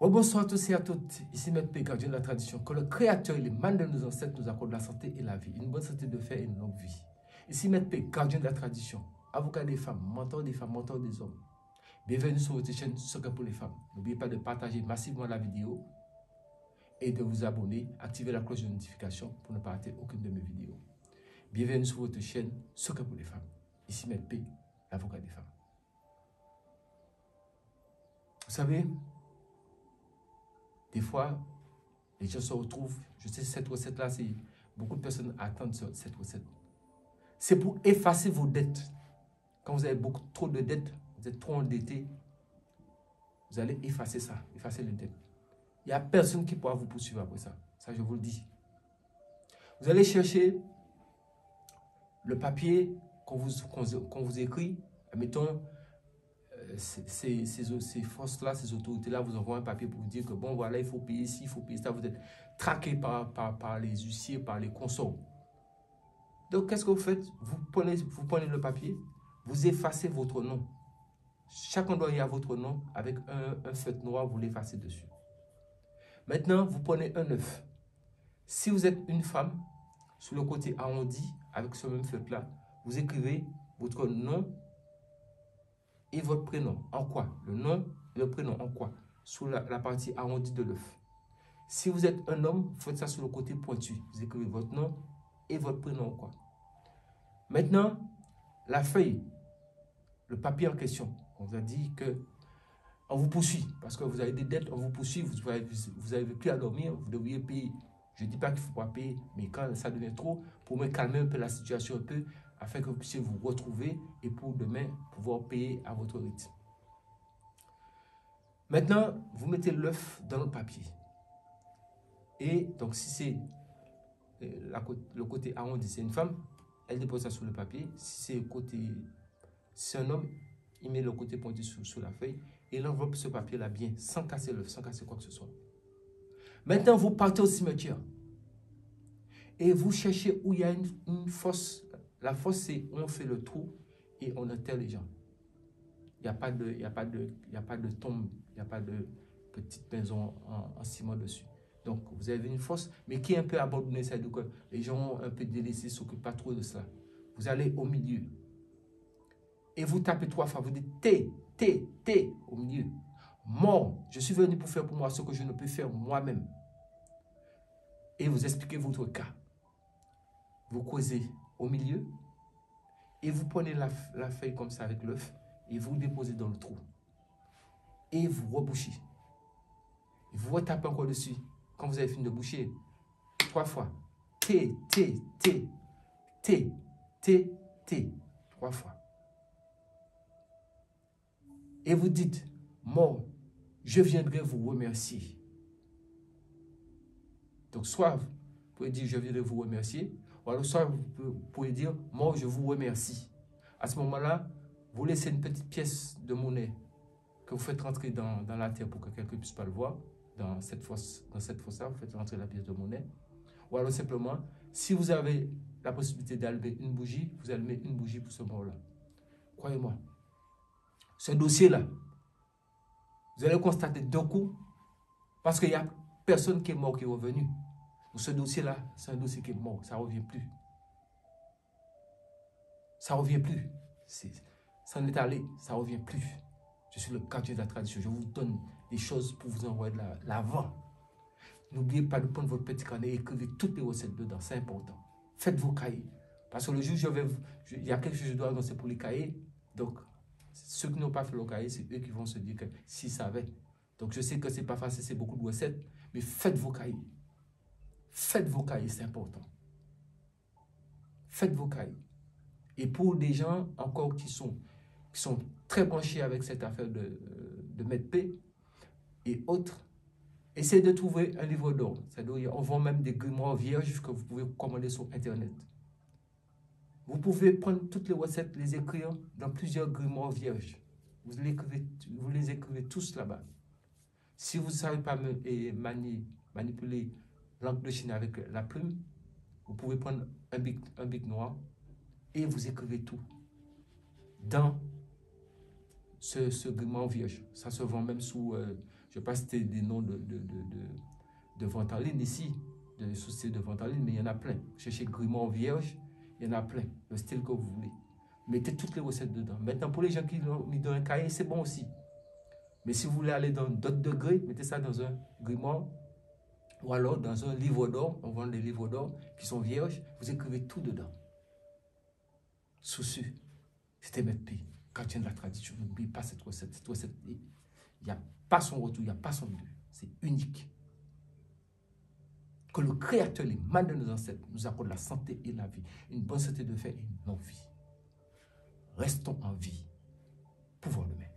Bonsoir à tous et à toutes, ici Maître P, gardien de la tradition. Que le Créateur et les mains de nos ancêtres nous accordent la santé et la vie, une bonne santé de fer et une longue vie. Ici Maître P, gardien de la tradition, avocat des femmes, mentor des femmes, mentor des hommes. Bienvenue sur votre chaîne Secret pour les femmes. N'oubliez pas de partager massivement la vidéo et de vous abonner, activer la cloche de notification pour ne pas rater aucune de mes vidéos. Bienvenue sur votre chaîne Secret pour les femmes. Ici Maître P, l'avocat des femmes. Vous savez, des fois, les gens se retrouvent, je sais cette recette-là, beaucoup de personnes attendent cette recette. C'est pour effacer vos dettes. Quand vous avez trop de dettes, vous êtes trop endetté, vous allez effacer ça, effacer les dettes. Il n'y a personne qui pourra vous poursuivre après ça. Ça, je vous le dis. Vous allez chercher le papier qu'on vous écrit, admettons, ces forces-là, ces autorités-là vous envoient un papier pour vous dire que bon, voilà, il faut payer ci, il faut payer ça. Vous êtes traqué par les huissiers, par les consorts. Donc, qu'est-ce que vous faites? Vous prenez le papier, vous effacez votre nom. Chaque endroit, il y a votre nom. Avec un feutre noir, vous l'effacez dessus. Maintenant, vous prenez un œuf. Si vous êtes une femme, sur le côté arrondi, avec ce même feutre-là, vous écrivez votre nom et votre prénom. En quoi? Le nom et le prénom. En quoi? Sur la partie arrondie de l'œuf. Si vous êtes un homme, vous faites ça sur le côté pointu. Vous écrivez votre nom et votre prénom. En quoi? Maintenant, la feuille, le papier en question, on vous a dit que on vous poursuit parce que vous avez des dettes, on vous poursuit, vous avez plus à dormir, vous devriez payer. Je ne dis pas qu'il ne faut pas payer, mais quand ça devient trop, pour me calmer un peu la situation un peu, afin que vous puissiez vous retrouver et pour demain pouvoir payer à votre rythme. Maintenant, vous mettez l'œuf dans le papier. Et donc, si c'est le côté arrondi, c'est une femme, elle dépose ça sur le papier. Si c'est un homme, il met le côté pointu sur la feuille et il enveloppe ce papier-là bien, sans casser l'œuf, sans casser quoi que ce soit. Maintenant, vous partez au cimetière et vous cherchez où il y a une fosse. La fosse, c'est où on fait le trou et on enterre les gens. Il n'y a pas de tombe, il n'y a pas de petite maison en ciment dessus. Donc, vous avez une fosse, mais qui est un peu abandonnée, c'est-à-dire que les gens ont un peu délaissé, ne s'occupent pas trop de cela. Vous allez au milieu et vous tapez 3 fois, vous dites T, T, T au milieu. Mort, je suis venu pour faire pour moi ce que je ne peux faire moi-même. Et vous expliquez votre cas. Vous causez au milieu et vous prenez la feuille comme ça avec l'œuf et vous déposez dans le trou. Et vous rebouchez. Et vous retapez encore dessus. Quand vous avez fini de boucher, 3 fois. T, T, T, T, T, T. 3 fois. Et vous dites, mort, je viendrai vous remercier. Donc, soit vous pouvez dire, je viendrai vous remercier, ou alors soit vous pouvez dire, mort, je vous remercie. À ce moment-là, vous laissez une petite pièce de monnaie que vous faites rentrer dans la terre pour que quelqu'un ne puisse pas le voir. Dans cette fosse-là, vous faites rentrer la pièce de monnaie. Ou alors simplement, si vous avez la possibilité d'allumer une bougie, vous allumez une bougie pour ce mort-là. Croyez-moi, ce dossier-là, vous allez constater d'un coup, parce qu'il n'y a personne qui est mort qui est revenu. Donc ce dossier-là, c'est un dossier qui est mort, ça ne revient plus. Ça ne revient plus. Ça en est allé, ça ne revient plus. Je suis le gardien de la tradition. Je vous donne des choses pour vous envoyer de l'avant. N'oubliez pas de prendre votre petit carnet et écrivez toutes les recettes dedans. C'est important. Faites vos cahiers. Parce que le jour où il y a quelque chose que je dois annoncer pour les cahiers. Donc, ceux qui n'ont pas fait le cahier, c'est eux qui vont se dire que s'ils savaient. Donc, je sais que ce n'est pas facile, c'est beaucoup de recettes. Mais faites vos cahiers. Faites vos cahiers, c'est important. Faites vos cahiers. Et pour des gens encore qui sont très branchés avec cette affaire de Maître P et autres, essayez de trouver un livre d'or. C'est-à-dire, on vend même des grimoires vierges que vous pouvez commander sur Internet. Vous pouvez prendre toutes les recettes, les écrire dans plusieurs grimoires vierges. Vous les écrivez tous là-bas. Si vous ne savez pas manipuler l'encre de Chine avec la plume, vous pouvez prendre un bic noir et vous écrivez tout dans ce grimoire vierge. Ça se vend même sous Je ne vais pas citer des noms de vente en ligne ici, de sociétés de vente en ligne, mais il y en a plein. Cherchez Grimoire Vierge, il y en a plein, le style que vous voulez. Mettez toutes les recettes dedans. Maintenant, pour les gens qui l'ont mis dans un cahier, c'est bon aussi. Mais si vous voulez aller dans d'autres degrés, mettez ça dans un grimoire ou alors dans un livre d'or. On vend des livres d'or qui sont vierges. Vous écrivez tout dedans. Souci, c'était Maître P. Quand tu viens de la tradition, n'oublie pas cette recette. Cette recette, il n'y a pas son retour, il n'y a pas son but. C'est unique. Que le Créateur, les mains de nos ancêtres, nous accorde la santé et la vie. Une bonne santé de fer et une longue vie. Restons en vie. Pouvoir le mettre.